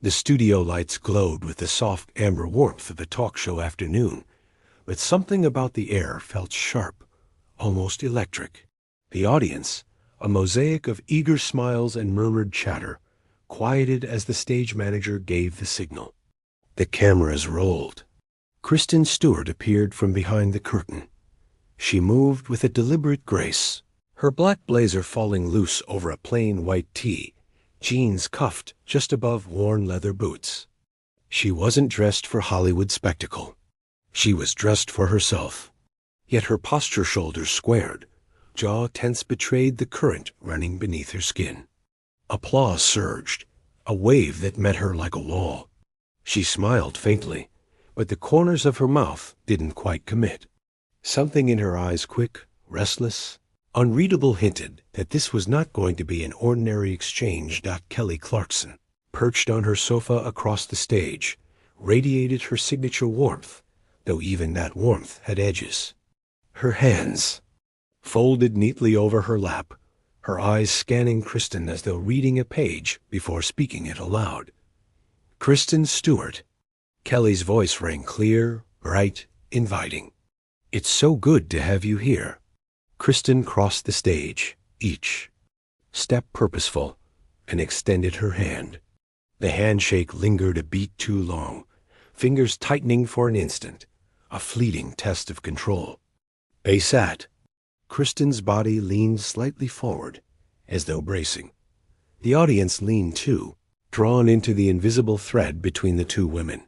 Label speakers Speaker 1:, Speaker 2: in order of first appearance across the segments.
Speaker 1: The studio lights glowed with the soft amber warmth of a talk show afternoon, but something about the air felt sharp, almost electric. The audience, a mosaic of eager smiles and murmured chatter, quieted as the stage manager gave the signal. The cameras rolled. Kristen Stewart appeared from behind the curtain. She moved with a deliberate grace, her black blazer falling loose over a plain white tee, jeans cuffed just above worn leather boots. She wasn't dressed for Hollywood spectacle. She was dressed for herself. Yet her posture, shoulders squared, jaw tense, betrayed the current running beneath her skin. Applause surged, a wave that met her like a wall. She smiled faintly, but the corners of her mouth didn't quite commit. Something in her eyes, quick, restless, unreadable, hinted that this was not going to be an ordinary exchange. Kelly Clarkson, perched on her sofa across the stage, radiated her signature warmth, though even that warmth had edges. Her hands folded neatly over her lap, her eyes scanning Kristen as though reading a page before speaking it aloud. Kristen Stewart. Kelly's voice rang clear, bright, inviting. "It's so good to have you here." Kristen crossed the stage, each step purposeful, and extended her hand. The handshake lingered a beat too long, fingers tightening for an instant, a fleeting test of control. They sat. Kristen's body leaned slightly forward, as though bracing. The audience leaned too, drawn into the invisible thread between the two women.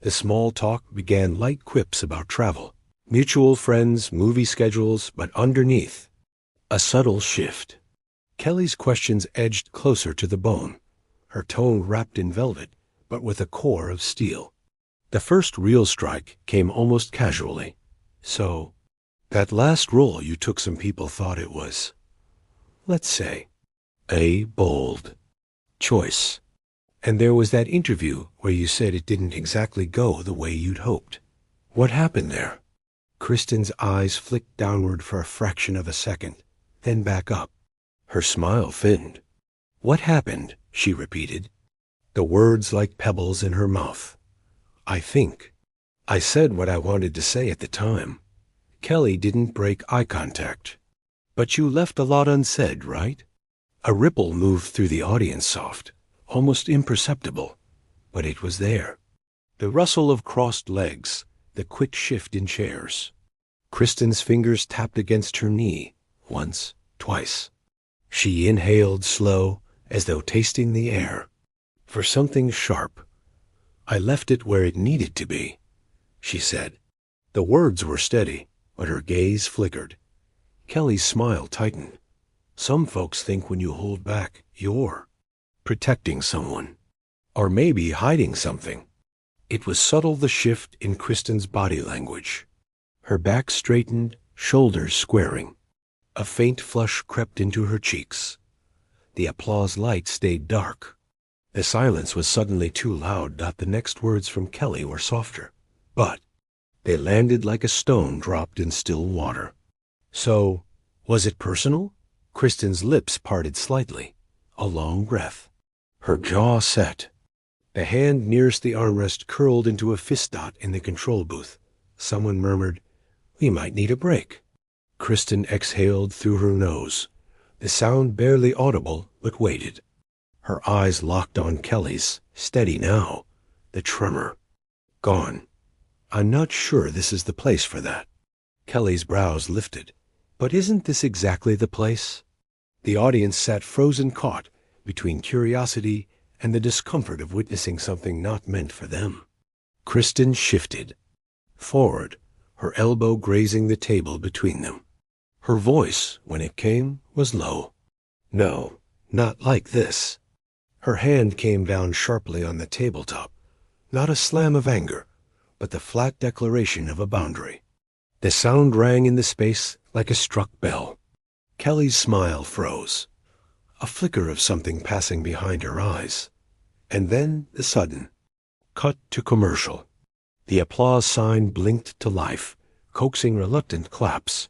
Speaker 1: The small talk began light quips about travel, mutual friends, movie schedules, but underneath, a subtle shift. Kelly's questions edged closer to the bone, her tone wrapped in velvet, but with a core of steel. The first real strike came almost casually. "So, that last role you took, some people thought it was, let's say, a bold choice. And there was that interview where you said it didn't exactly go the way you'd hoped. What happened there?" Kristen's eyes flicked downward for a fraction of a second, then back up. Her smile thinned. "What happened?" she repeated, the words like pebbles in her mouth. I said what I wanted to say at the time." Kelly didn't break eye contact. "But you left a lot unsaid, right?" A ripple moved through the audience, soft, almost imperceptible, but it was there. The rustle of crossed legs, the quick shift in chairs. Kristen's fingers tapped against her knee, once, twice. She inhaled slow, as though tasting the air. For something sharp. "I left it where it needed to be," she said. The words were steady, but her gaze flickered. Kelly's smile tightened. "Some folks think when you hold back, you're protecting someone. Or maybe hiding something." It was subtle, the shift in Kristen's body language. Her back straightened, shoulders squaring. A faint flush crept into her cheeks. The applause light stayed dark. The silence was suddenly too loud. The next words from Kelly were softer, but they landed like a stone dropped in still water. "So, was it personal?" Kristen's lips parted slightly, a long breath. Her jaw set. The hand nearest the armrest curled into a fist dot in the control booth. Someone murmured, "We might need a break." Kristen exhaled through her nose, the sound barely audible, but waited. Her eyes locked on Kelly's, steady now, the tremor gone. "I'm not sure this is the place for that." Kelly's brows lifted. "But isn't this exactly the place?" The audience sat frozen, caught between curiosity and the discomfort of witnessing something not meant for them. Kristen shifted forward, her elbow grazing the table between them. Her voice, when it came, was low. "No, not like this." Her hand came down sharply on the tabletop, not a slam of anger, but the flat declaration of a boundary. The sound rang in the space like a struck bell. Kelly's smile froze, a flicker of something passing behind her eyes. And then the sudden cut to commercial. The applause sign blinked to life, coaxing reluctant claps.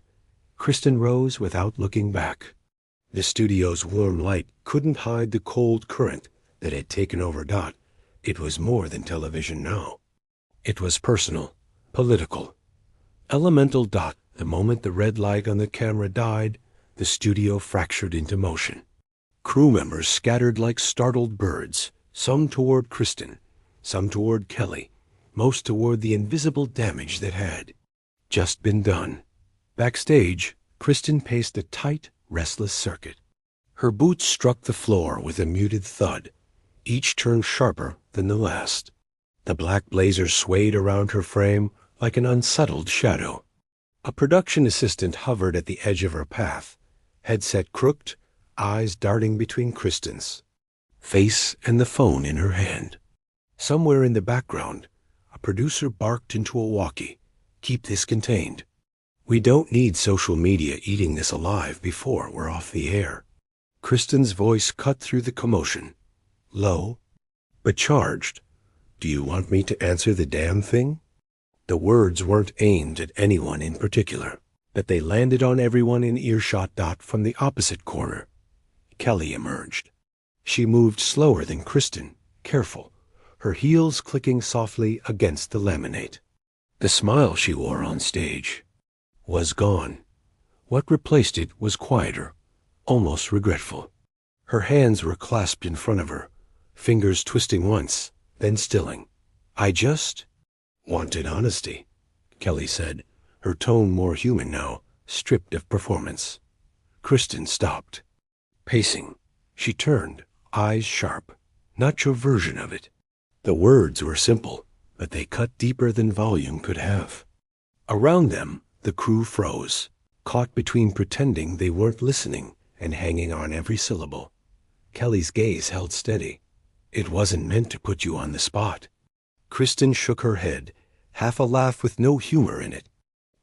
Speaker 1: Kristen rose without looking back. The studio's warm light couldn't hide the cold current that had taken over. It was more than television now. It was personal, political. Elemental. The moment the red light on the camera died, the studio fractured into motion. Crew members scattered like startled birds, some toward Kristen, some toward Kelly, most toward the invisible damage that had just been done. Backstage, Kristen paced a tight, restless circuit. Her boots struck the floor with a muted thud, each turn sharper than the last. The black blazer swayed around her frame like an unsettled shadow. A production assistant hovered at the edge of her path, headset crooked, eyes darting between Kristen's face and the phone in her hand. Somewhere in the background, a producer barked into a walkie, "Keep this contained. We don't need social media eating this alive before we're off the air." Kristen's voice cut through the commotion, low, but charged. "Do you want me to answer the damn thing?" The words weren't aimed at anyone in particular, but they landed on everyone in earshot. From the opposite corner, Kelly emerged. She moved slower than Kristen, careful, her heels clicking softly against the laminate. The smile she wore on stage was gone. What replaced it was quieter, almost regretful. Her hands were clasped in front of her, fingers twisting once, then stilling. "I just wanted honesty," Kelly said, her tone more human now, stripped of performance. Kristen stopped, pacing. She turned, eyes sharp. "Not your version of it." The words were simple, but they cut deeper than volume could have. Around them, the crew froze, caught between pretending they weren't listening and hanging on every syllable. Kelly's gaze held steady. "It wasn't meant to put you on the spot." Kristen shook her head, half a laugh with no humor in it.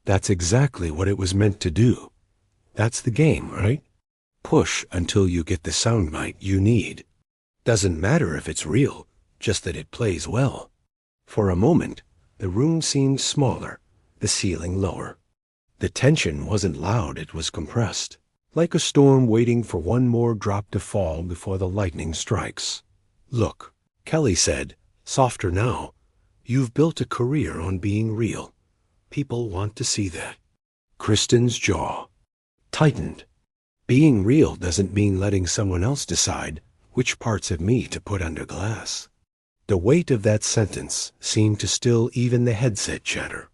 Speaker 1: "That's exactly what it was meant to do. That's the game, right? Push until you get the soundbite you need. Doesn't matter if it's real, just that it plays well." For a moment, the room seemed smaller, the ceiling lower. The tension wasn't loud, it was compressed, like a storm waiting for one more drop to fall before the lightning strikes. "Look," Kelly said, softer now, "you've built a career on being real. People want to see that." Kristen's jaw tightened. Being real doesn't mean letting someone else decide which parts of me to put under glass. The weight of that sentence seemed to still even the headset chatter.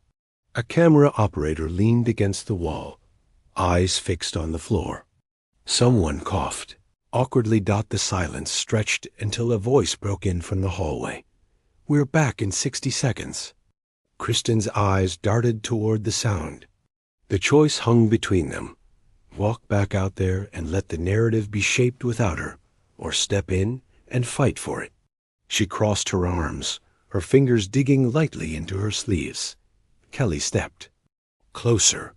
Speaker 1: A camera operator leaned against the wall, eyes fixed on the floor. Someone coughed. Awkwardly. The silence stretched until a voice broke in from the hallway. "We're back in 60 seconds. Kristen's eyes darted toward the sound. The choice hung between them. Walk back out there and let the narrative be shaped without her, or step in and fight for it. She crossed her arms, her fingers digging lightly into her sleeves. Kelly stepped closer.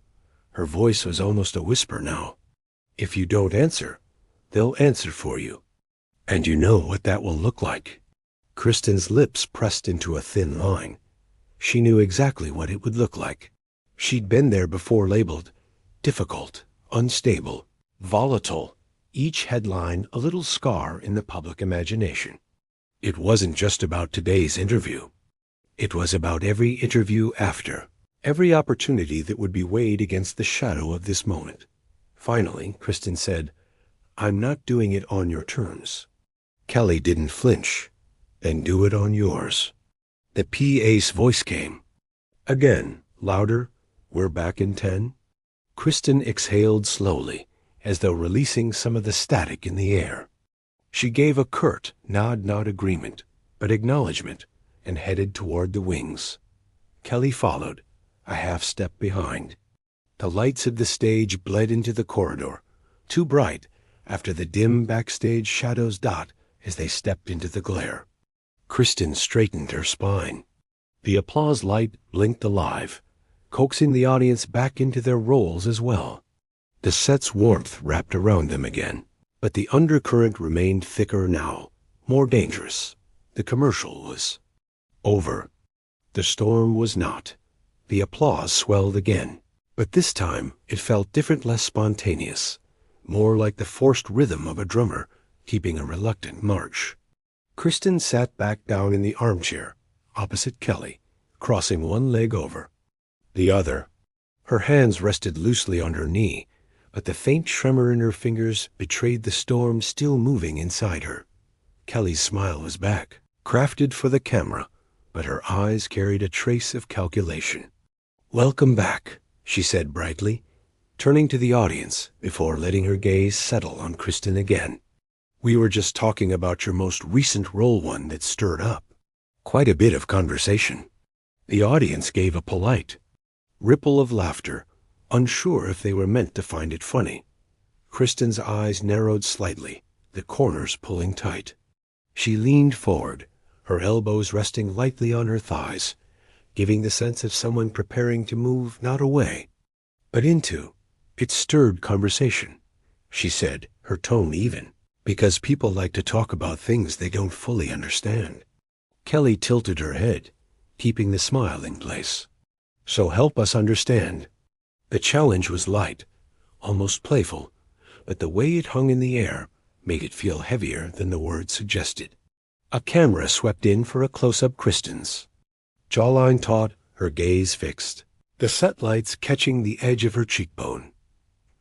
Speaker 1: Her voice was almost a whisper now. "If you don't answer, they'll answer for you. And you know what that will look like." Kristen's lips pressed into a thin line. She knew exactly what it would look like. She'd been there before, labeled difficult, unstable, volatile, each headline a little scar in the public imagination. It wasn't just about today's interview. It was about every interview after, every opportunity that would be weighed against the shadow of this moment. Finally, Kristen said, "I'm not doing it on your terms." Kelly didn't flinch. "Then do it on yours." The PA's voice came. Again, louder. "We're back in 10. Kristen exhaled slowly, as though releasing some of the static in the air. She gave a curt nod, not agreement, but acknowledgement, and headed toward the wings. Kelly followed, a half step behind. The lights of the stage bled into the corridor, too bright after the dim backstage shadows. As they stepped into the glare, Kristen straightened her spine. The applause light blinked alive, coaxing the audience back into their roles as well. The set's warmth wrapped around them again, but the undercurrent remained thicker now, more dangerous. The commercial was over. The storm was not. The applause swelled again, but this time it felt different, less spontaneous, more like the forced rhythm of a drummer keeping a reluctant march. Kristen sat back down in the armchair, opposite Kelly, crossing one leg over the other. Her hands rested loosely on her knee, but the faint tremor in her fingers betrayed the storm still moving inside her. Kelly's smile was back, crafted for the camera, but her eyes carried a trace of calculation. "Welcome back," she said brightly, turning to the audience before letting her gaze settle on Kristen again. "We were just talking about your most recent role, one that stirred up quite a bit of conversation." The audience gave a polite ripple of laughter, unsure if they were meant to find it funny. Kristen's eyes narrowed slightly, the corners pulling tight. She leaned forward, her elbows resting lightly on her thighs, giving the sense of someone preparing to move not away, but into. "It stirred conversation," she said, her tone even, "because people like to talk about things they don't fully understand." Kelly tilted her head, keeping the smile in place. "So help us understand." The challenge was light, almost playful, but the way it hung in the air made it feel heavier than the words suggested. A camera swept in for a close-up Kristen's jawline taut, her gaze fixed, the set lights catching the edge of her cheekbone.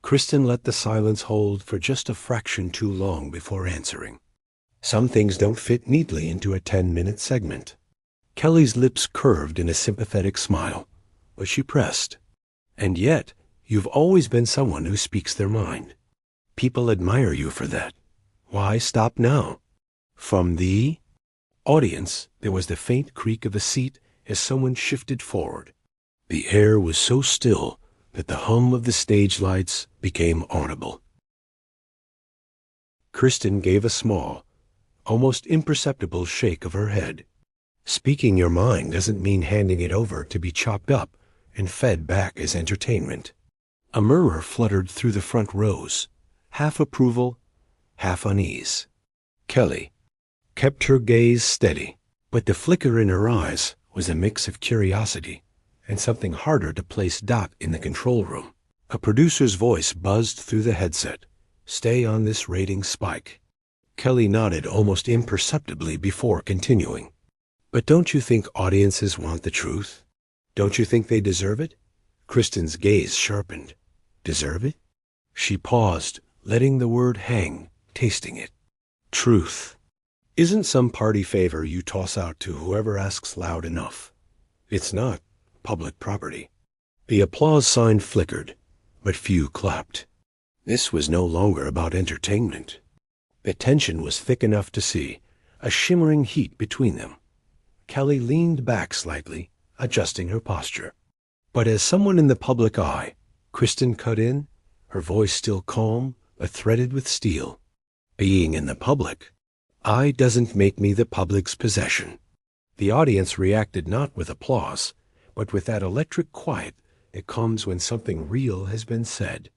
Speaker 1: Kristen let the silence hold for just a fraction too long before answering. "Some things don't fit neatly into a 10-minute segment." Kelly's lips curved in a sympathetic smile, but she pressed. "And yet, you've always been someone who speaks their mind. People admire you for that. Why stop now?" From the audience, there was the faint creak of a seat as someone shifted forward. The air was so still that the hum of the stage lights became audible. Kristen gave a small, almost imperceptible shake of her head. Speaking your mind doesn't mean handing it over to be chopped up and fed back as entertainment. A murmur fluttered through the front rows, half approval, half unease. Kelly kept her gaze steady, but the flicker in her eyes was a mix of curiosity and something harder to place in the control room. A producer's voice buzzed through the headset. "Stay on this rating spike." Kelly nodded almost imperceptibly before continuing. "But don't you think audiences want the truth? Don't you think they deserve it?" Kristen's gaze sharpened. "Deserve it?" She paused, letting the word hang, tasting it. "Truth isn't some party favor you toss out to whoever asks loud enough. It's not public property." The applause sign flickered, but few clapped. This was no longer about entertainment. The tension was thick enough to see, a shimmering heat between them. Kelly leaned back slightly, adjusting her posture. But as someone in the public eye, Kristen cut in, her voice still calm, but threaded with steel. "Being in the public eye doesn't make me the public's possession." The audience reacted not with applause, but with that electric quiet that comes when something real has been said.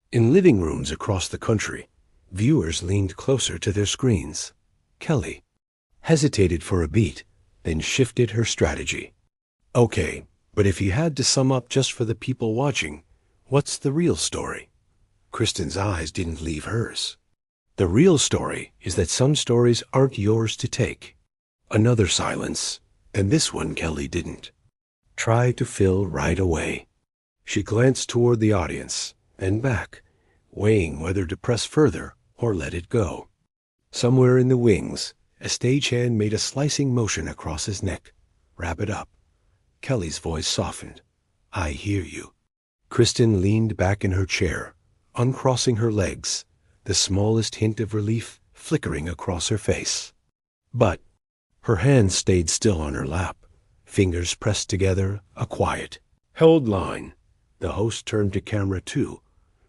Speaker 1: In living rooms across the country, viewers leaned closer to their screens. Kelly hesitated for a beat, then shifted her strategy. "Okay, but if you had to sum up just for the people watching, what's the real story?" Kristen's eyes didn't leave hers. "The real story is that some stories aren't yours to take." Another silence, and this one Kelly didn't try to fill right away. She glanced toward the audience, then back, weighing whether to press further or let it go. Somewhere in the wings, a stagehand made a slicing motion across his neck. "Wrap it up." Kelly's voice softened. "I hear you." Kristen leaned back in her chair, uncrossing her legs, the smallest hint of relief flickering across her face. But her hands stayed still on her lap, fingers pressed together, a quiet, held line. The host turned to camera too,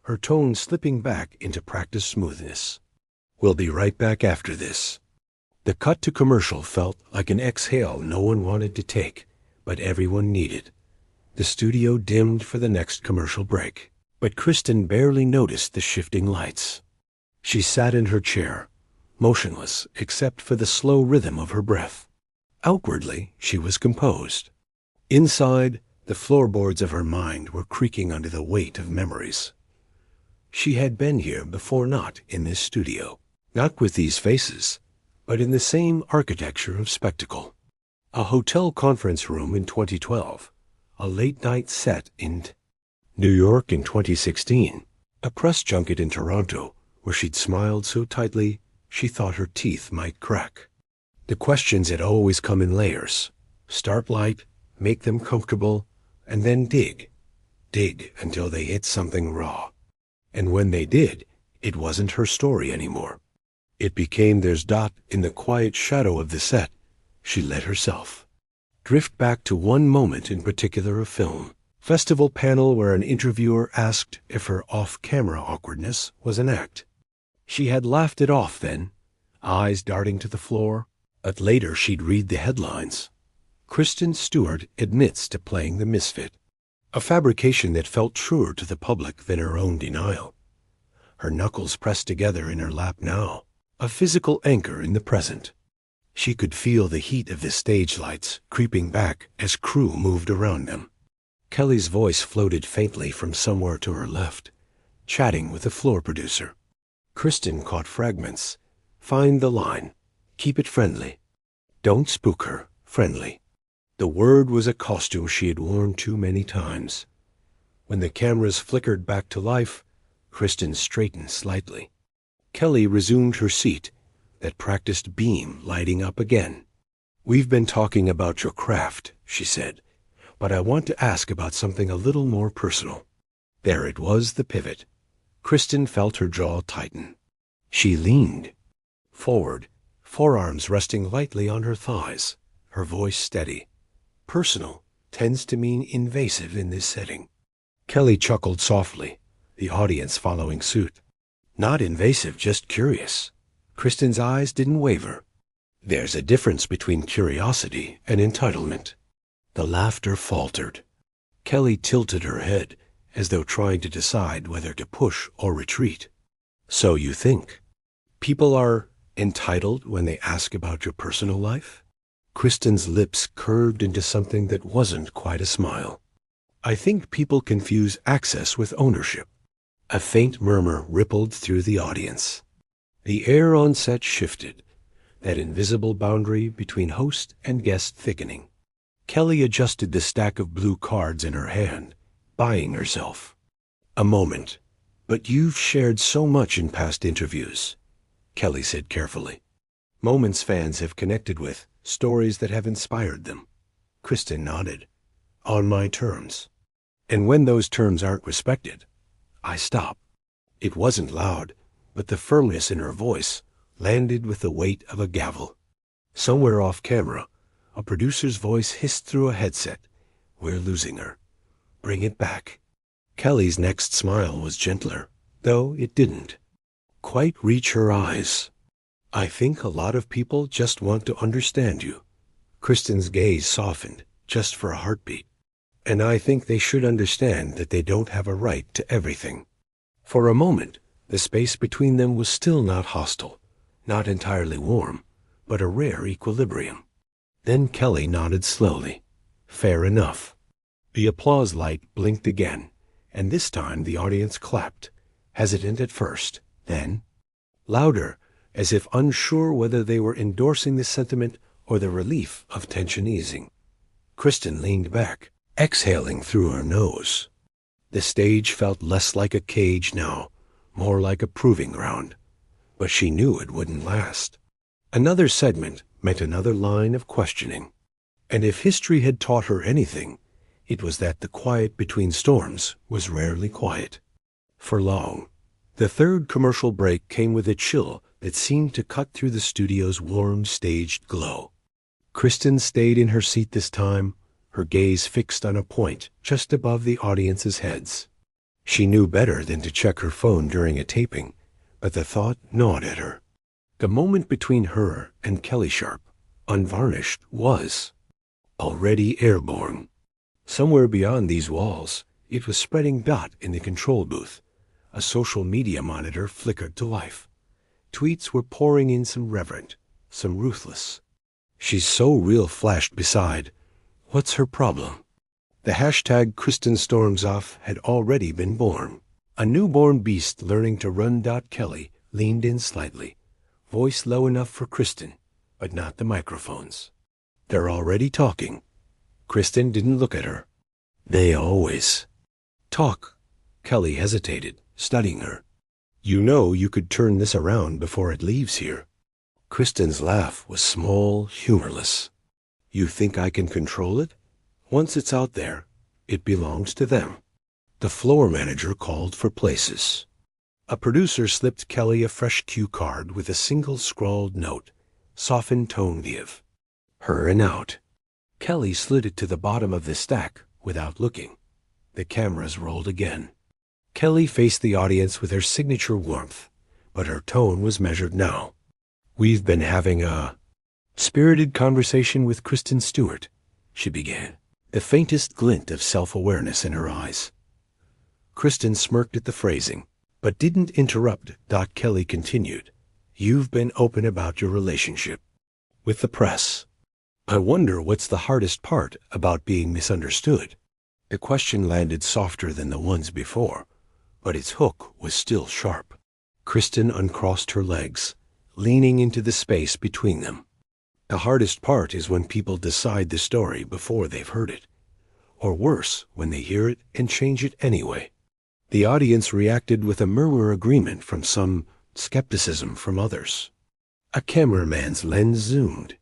Speaker 1: her tone slipping back into practiced smoothness. "We'll be right back after this." The cut to commercial felt like an exhale no one wanted to take, but everyone needed. The studio dimmed for the next commercial break, but Kristen barely noticed the shifting lights. She sat in her chair, motionless except for the slow rhythm of her breath. Outwardly, she was composed. Inside, the floorboards of her mind were creaking under the weight of memories. She had been here before, not in this studio, not with these faces, but in the same architecture of spectacle. A hotel conference room in 2012, a late-night set in New York in 2016, a press junket in Toronto where she'd smiled so tightly she thought her teeth might crack. The questions had always come in layers. Start light, make them comfortable, and then dig until they hit something raw. And when they did, it wasn't her story anymore. It became theirs. In the quiet shadow of the set, she let herself drift back to one moment in particular of film. Festival panel where an interviewer asked if her off-camera awkwardness was an act. She had laughed it off then, eyes darting to the floor, but later she'd read the headlines. Kristen Stewart admits to playing the misfit, a fabrication that felt truer to the public than her own denial. Her knuckles pressed together in her lap now, a physical anchor in the present. She could feel the heat of the stage lights creeping back as crew moved around them. Kelly's voice floated faintly from somewhere to her left, chatting with the floor producer. Kristen caught fragments. Find the line. Keep it friendly. Don't spook her. Friendly. The word was a costume she had worn too many times. When the cameras flickered back to life, Kristen straightened slightly. Kelly resumed her seat, that practiced beam lighting up again. We've been talking about your craft, she said, but I want to ask about something a little more personal. There it was, the pivot. Kristen felt her jaw tighten. She leaned forward, forearms resting lightly on her thighs, her voice steady. Personal tends to mean invasive in this setting. Kelly chuckled softly, the audience following suit. Not invasive, just curious. Kristen's eyes didn't waver. There's a difference between curiosity and entitlement. The laughter faltered. Kelly tilted her head, as though trying to decide whether to push or retreat. So you think people are entitled when they ask about your personal life? Kristen's lips curved into something that wasn't quite a smile. I think people confuse access with ownership. A faint murmur rippled through the audience. The air on set shifted, that invisible boundary between host and guest thickening. Kelly adjusted the stack of blue cards in her hand, buying herself a moment. But you've shared so much in past interviews, Kelly said carefully. Moments fans have connected with, stories that have inspired them. Kristen nodded. On my terms. And when those terms aren't respected, I stop. It wasn't loud, but the firmness in her voice landed with the weight of a gavel. Somewhere off camera, a producer's voice hissed through a headset. We're losing her. Bring it back. Kelly's next smile was gentler, though it didn't quite reach her eyes. I think a lot of people just want to understand you. Kristen's gaze softened, just for a heartbeat. And I think they should understand that they don't have a right to everything. For a moment, the space between them was still not hostile, not entirely warm, but a rare equilibrium. Then Kelly nodded slowly. Fair enough. The applause light blinked again, and this time the audience clapped, hesitant at first, then louder, as if unsure whether they were endorsing the sentiment or the relief of tension easing. Kristen leaned back, exhaling through her nose. The stage felt less like a cage now, more like a proving ground. But she knew it wouldn't last. Another segment meant another line of questioning. And if history had taught her anything, it was that the quiet between storms was rarely quiet. For long. The third commercial break came with a chill that seemed to cut through the studio's warm, staged glow. Kristen stayed in her seat this time, her gaze fixed on a point just above the audience's heads. She knew better than to check her phone during a taping, but the thought gnawed at her. The moment between her and Kelly Sharp, unvarnished, was already airborne. Somewhere beyond these walls, it was spreading. In the control booth, a social media monitor flickered to life. Tweets were pouring in, some reverent, some ruthless. She's so real flashed beside. What's her problem? The hashtag Kristen Storms Off had already been born. A newborn beast learning to run. Kelly leaned in slightly, voice low enough for Kristen but not the microphones. They're already talking. Kristen didn't look at her. They always talk. Kelly hesitated, studying her. You know you could turn this around before it leaves here. Kristen's laugh was small, humorless. You think I can control it? Once it's out there, it belongs to them. The floor manager called for places. A producer slipped Kelly a fresh cue card with a single scrawled note, softened tone give. Her and out. Kelly slid it to the bottom of the stack without looking. The cameras rolled again. Kelly faced the audience with her signature warmth, but her tone was measured now. We've been having a spirited conversation with Kristen Stewart, she began, the faintest glint of self-awareness in her eyes. Kristen smirked at the phrasing, but didn't interrupt. Kelly continued. You've been open about your relationship with the press. I wonder what's the hardest part about being misunderstood. The question landed softer than the ones before, but its hook was still sharp. Kristen uncrossed her legs, leaning into the space between them. The hardest part is when people decide the story before they've heard it, or worse, when they hear it and change it anyway. The audience reacted with a murmur agreement from some, skepticism from others. A cameraman's lens zoomed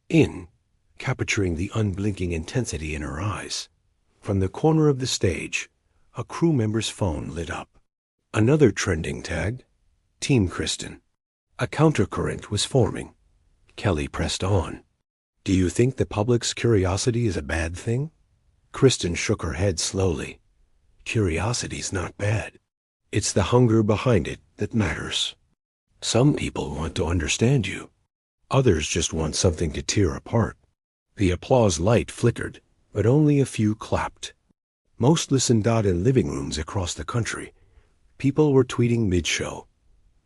Speaker 1: in, capturing the unblinking intensity in her eyes. From the corner of the stage, a crew member's phone lit up. Another trending tag, Team Kristen. A countercurrent was forming. Kelly pressed on. Do you think the public's curiosity is a bad thing? Kristen shook her head slowly. Curiosity's not bad. It's the hunger behind it that matters. Some people want to understand you. Others just want something to tear apart. The applause light flickered, but only a few clapped. Most listened out in living rooms across the country. People were tweeting mid-show.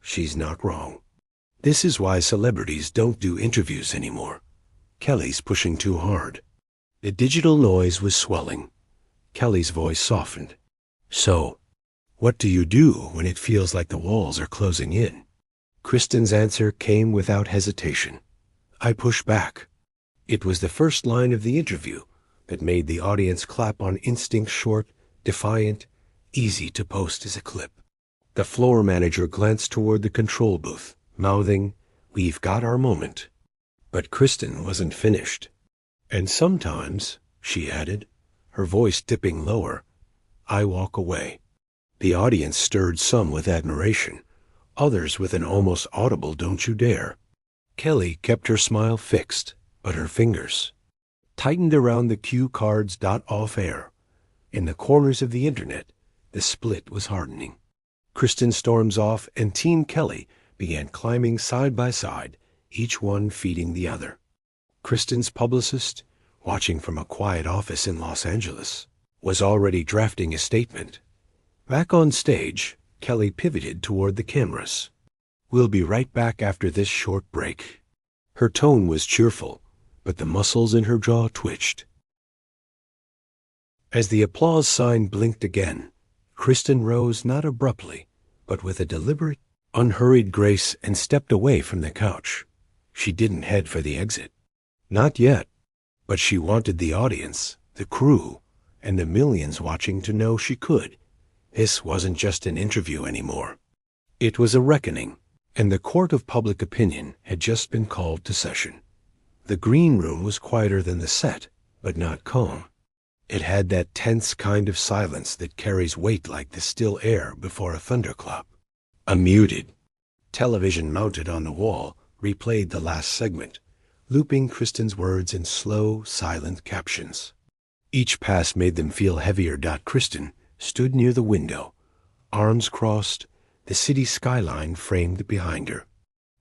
Speaker 1: She's not wrong. This is why celebrities don't do interviews anymore. Kelly's pushing too hard. The digital noise was swelling. Kelly's voice softened. So, what do you do when it feels like the walls are closing in? Kristen's answer came without hesitation. I push back. It was the first line of the interview that made the audience clap on instinct, short, defiant, easy to post as a clip. The floor manager glanced toward the control booth, mouthing, We've got our moment. But Kristen wasn't finished. And sometimes, she added, her voice dipping lower, I walk away. The audience stirred, some with admiration, others with an almost audible don't you dare. Kelly kept her smile fixed, but her fingers tightened around the cue cards. Off air. In the corners of the internet, the split was hardening. Kristen storms off and Team Kelly began climbing side by side, each one feeding the other. Kristen's publicist, watching from a quiet office in Los Angeles, was already drafting a statement. Back on stage, Kelly pivoted toward the cameras. We'll be right back after this short break. Her tone was cheerful, but the muscles in her jaw twitched. As the applause sign blinked again, Kristen rose not abruptly, but with a deliberate, unhurried grace and stepped away from the couch. She didn't head for the exit. Not yet, but she wanted the audience, the crew, and the millions watching to know she could. This wasn't just an interview anymore. It was a reckoning, and the court of public opinion had just been called to session. The green room was quieter than the set, but not calm. It had that tense kind of silence that carries weight like the still air before a thunderclap. A muted television mounted on the wall replayed the last segment, looping Kristen's words in slow, silent captions. Each pass made them feel heavier. Kristen stood near the window, arms crossed, the city skyline framed behind her.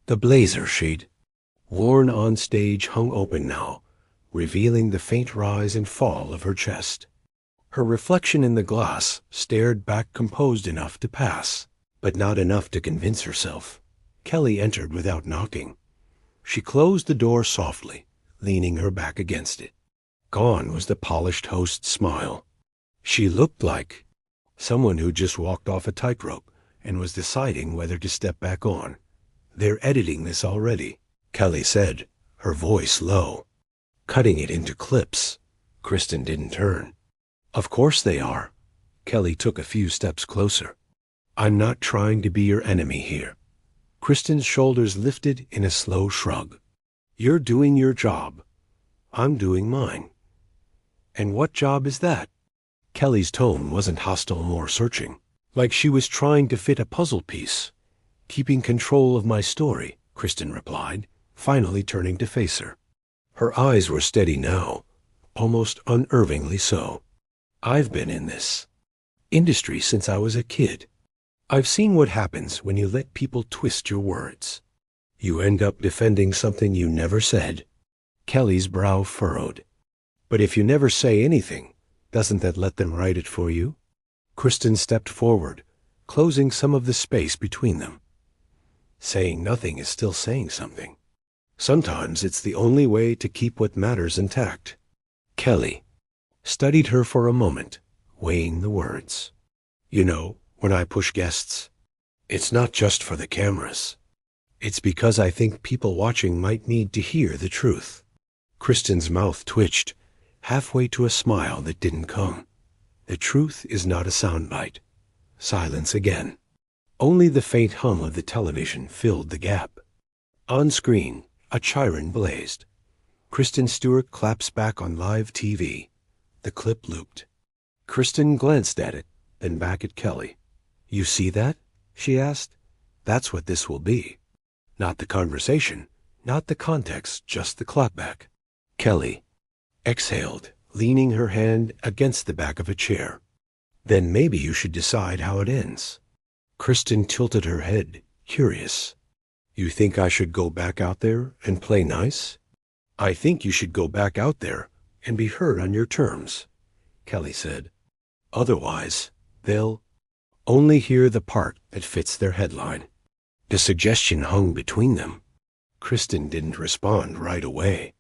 Speaker 1: The blazer she'd worn on stage hung open now, revealing the faint rise and fall of her chest. Her reflection in the glass stared back, composed enough to pass, but not enough to convince herself. Kelly entered without knocking. She closed the door softly, leaning her back against it. Gone was the polished host's smile. She looked like someone who just walked off a tightrope and was deciding whether to step back on. They're editing this already, Kelly said, her voice low, cutting it into clips. Kristen didn't turn. Of course they are. Kelly took a few steps closer. I'm not trying to be your enemy here. Kristen's shoulders lifted in a slow shrug. You're doing your job. I'm doing mine. And what job is that? Kelly's tone wasn't hostile nor searching, like she was trying to fit a puzzle piece. Keeping control of my story, Kristen replied, finally turning to face her. Her eyes were steady now, almost unnervingly so. I've been in this industry since I was a kid. I've seen what happens when you let people twist your words. You end up defending something you never said. Kelly's brow furrowed. But if you never say anything, doesn't that let them write it for you? Kristen stepped forward, closing some of the space between them. Saying nothing is still saying something. Sometimes it's the only way to keep what matters intact. Kelly studied her for a moment, weighing the words. You know, when I push guests, it's not just for the cameras. It's because I think people watching might need to hear the truth. Kristen's mouth twitched, halfway to a smile that didn't come. The truth is not a soundbite. Silence again. Only the faint hum of the television filled the gap. On screen, a chyron blazed. Kristen Stewart claps back on live TV. The clip looped. Kristen glanced at it, then back at Kelly. You see that? She asked. That's what this will be. Not the conversation, not the context, just the clapback. Kelly exhaled, leaning her hand against the back of a chair. Then maybe you should decide how it ends. Kristen tilted her head, curious. You think I should go back out there and play nice? I think you should go back out there and be heard on your terms, Kelly said. Otherwise, they'll only hear the part that fits their headline. The suggestion hung between them. Kristen didn't respond right away.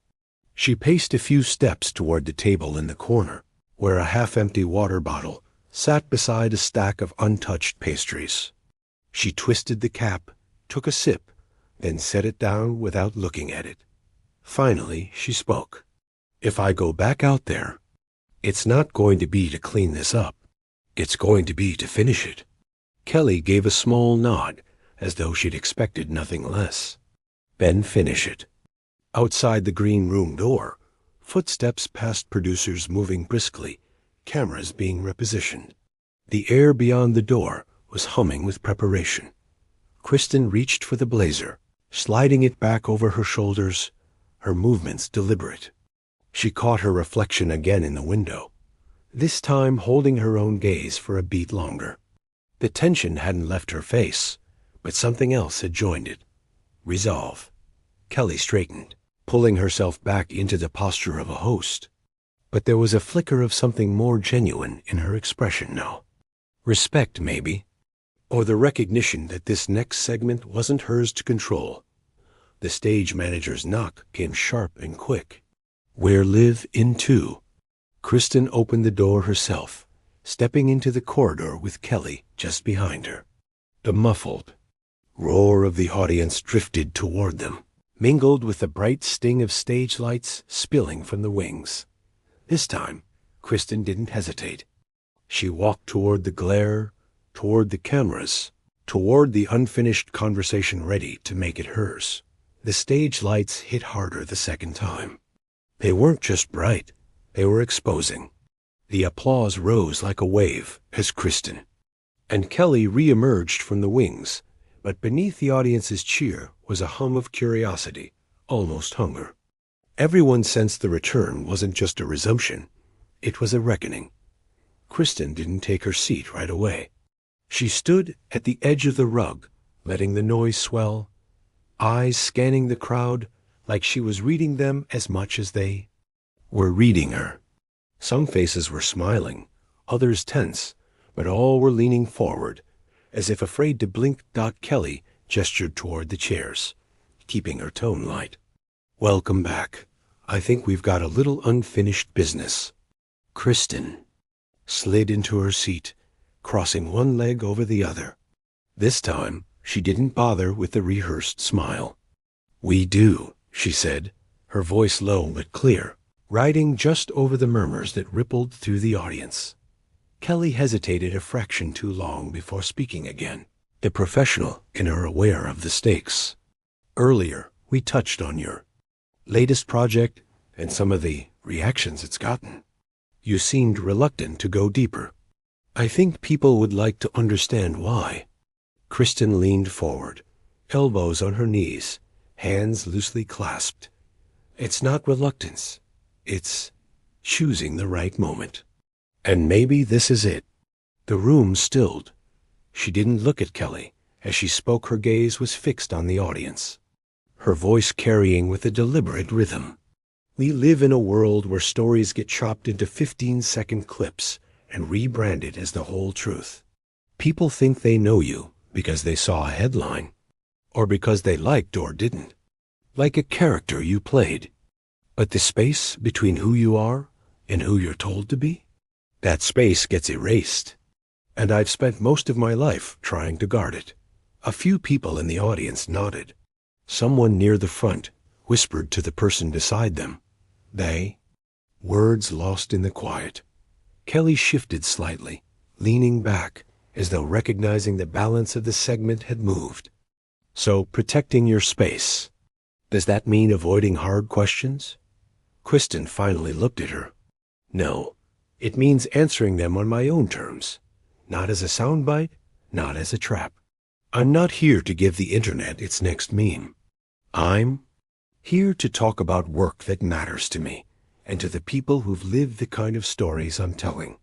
Speaker 1: She paced a few steps toward the table in the corner, where a half-empty water bottle sat beside a stack of untouched pastries. She twisted the cap, took a sip, then set it down without looking at it. Finally, she spoke. If I go back out there, it's not going to be to clean this up. It's going to be to finish it. Kelly gave a small nod, as though she'd expected nothing less. Then finish it. Outside the green room door, footsteps passed producers moving briskly, cameras being repositioned. The air beyond the door was humming with preparation. Kristen reached for the blazer, sliding it back over her shoulders, her movements deliberate. She caught her reflection again in the window, this time holding her own gaze for a beat longer. The tension hadn't left her face, but something else had joined it. Resolve. Kelly straightened, pulling herself back into the posture of a host. But there was a flicker of something more genuine in her expression now. Respect, maybe, or the recognition that this next segment wasn't hers to control. The stage manager's knock came sharp and quick. We're live in 2. Kristen opened the door herself, stepping into the corridor with Kelly just behind her. The muffled roar of the audience drifted toward them, mingled with the bright sting of stage lights spilling from the wings. This time, Kristen didn't hesitate. She walked toward the glare, toward the cameras, toward the unfinished conversation ready to make it hers. The stage lights hit harder the second time. They weren't just bright, they were exposing. The applause rose like a wave as Kristen and Kelly re-emerged from the wings, but beneath the audience's cheer was a hum of curiosity, almost hunger. Everyone sensed the return wasn't just a resumption, it was a reckoning. Kristen didn't take her seat right away. She stood at the edge of the rug, letting the noise swell, eyes scanning the crowd like she was reading them as much as they were reading her. Some faces were smiling, others tense, but all were leaning forward, as if afraid to blink. Kelly gestured toward the chairs, keeping her tone light. Welcome back. I think we've got a little unfinished business. Kristen slid into her seat, crossing one leg over the other. This time, she didn't bother with the rehearsed smile. We do, she said, her voice low but clear, riding just over the murmurs that rippled through the audience. Kelly hesitated a fraction too long before speaking again, the professional in her aware of the stakes. Earlier, we touched on your latest project and some of the reactions it's gotten. You seemed reluctant to go deeper. I think people would like to understand why. Kristen leaned forward, elbows on her knees, hands loosely clasped. It's not reluctance. It's choosing the right moment. And maybe this is it. The room stilled. She didn't look at Kelly. As she spoke, her gaze was fixed on the audience, her voice carrying with a deliberate rhythm. We live in a world where stories get chopped into 15-second clips and rebranded as the whole truth. People think they know you because they saw a headline, or because they liked or didn't, like a character you played. But the space between who you are and who you're told to be, that space gets erased. And I've spent most of my life trying to guard it. A few people in the audience nodded. Someone near the front whispered to the person beside them. They? Words lost in the quiet. Kelly shifted slightly, leaning back, as though recognizing the balance of the segment had moved. So, protecting your space. Does that mean avoiding hard questions? Kristen finally looked at her. No, it means answering them on my own terms. Not as a soundbite, not as a trap. I'm not here to give the internet its next meme. I'm here to talk about work that matters to me, and to the people who've lived the kind of stories I'm telling.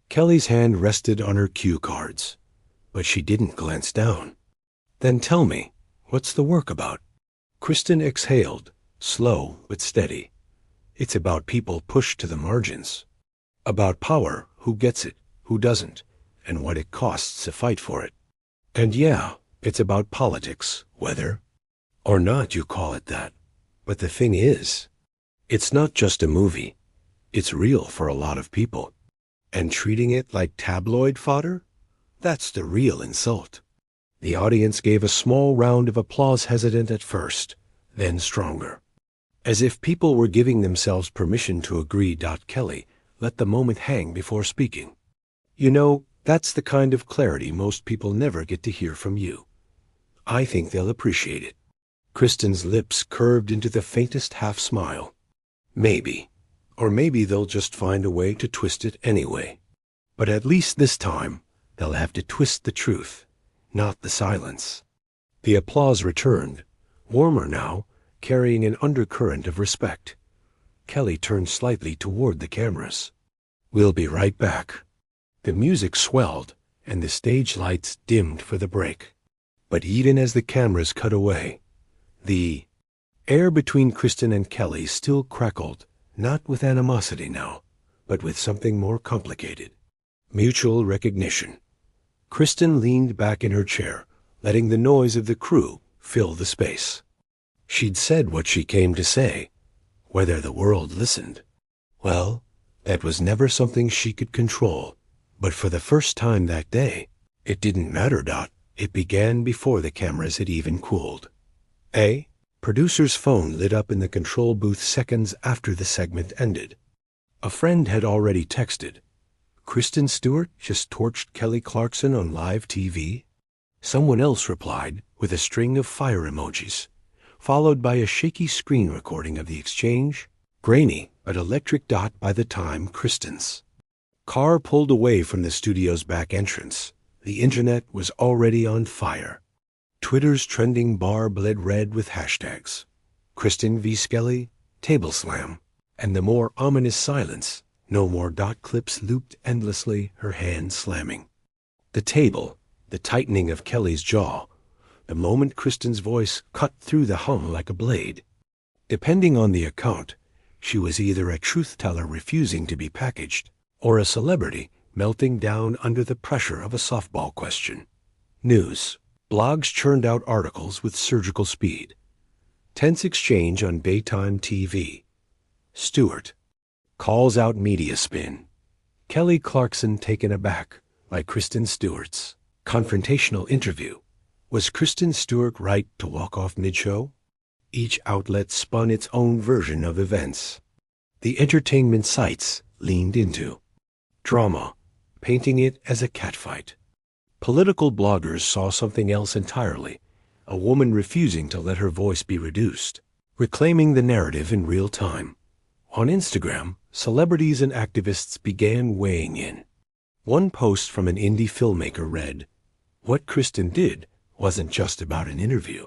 Speaker 1: Kelly's hand rested on her cue cards, but she didn't glance down. Then tell me, what's the work about? Kristen exhaled, slow but steady. It's about people pushed to the margins. About power, who gets it, who doesn't, and what it costs to fight for it. And yeah, it's about politics, whether or not you call it that. But the thing is, it's not just a movie. It's real for a lot of people. And treating it like tabloid fodder? That's the real insult. The audience gave a small round of applause, hesitant at first, then stronger. As if people were giving themselves permission to agree. Kelly let the moment hang before speaking. You know, that's the kind of clarity most people never get to hear from you. I think they'll appreciate it. Kristen's lips curved into the faintest half-smile. Maybe. Or maybe they'll just find a way to twist it anyway. But at least this time, they'll have to twist the truth, not the silence. The applause returned, warmer now, carrying an undercurrent of respect. Kelly turned slightly toward the cameras. We'll be right back. The music swelled, and the stage lights dimmed for the break. But even as the cameras cut away, the air between Kristen and Kelly still crackled, not with animosity now, but with something more complicated. Mutual recognition. Kristen leaned back in her chair, letting the noise of the crew fill the space. She'd said what she came to say. Whether the world listened, well, that was never something she could control. But for the first time that day, it didn't matter. It began before the cameras had even cooled. A producer's phone lit up in the control booth seconds after the segment ended. A friend had already texted. Kristen Stewart just torched Kelly Clarkson on live TV? Someone else replied with a string of fire emojis, followed by a shaky screen recording of the exchange, grainy but electric. By the time Kristen's car pulled away from the studio's back entrance, the internet was already on fire. Twitter's trending bar bled red with hashtags. Kristen v. Skelly, Table Slam, and the more ominous silence. No more. Clips looped endlessly, her hand slamming the table, the tightening of Kelly's jaw, the moment Kristen's voice cut through the hum like a blade. Depending on the account, she was either a truth-teller refusing to be packaged, or a celebrity melting down under the pressure of a softball question. News. Blogs churned out articles with surgical speed. Tense exchange on daytime TV. Stewart calls out media spin. Kelly Clarkson taken aback by Kristen Stewart's confrontational interview. Was Kristen Stewart right to walk off mid-show? Each outlet spun its own version of events. The entertainment sites leaned into drama, painting it as a catfight. Political bloggers saw something else entirely, a woman refusing to let her voice be reduced, reclaiming the narrative in real time. On Instagram, celebrities and activists began weighing in. One post from an indie filmmaker read, "What Kristen did wasn't just about an interview.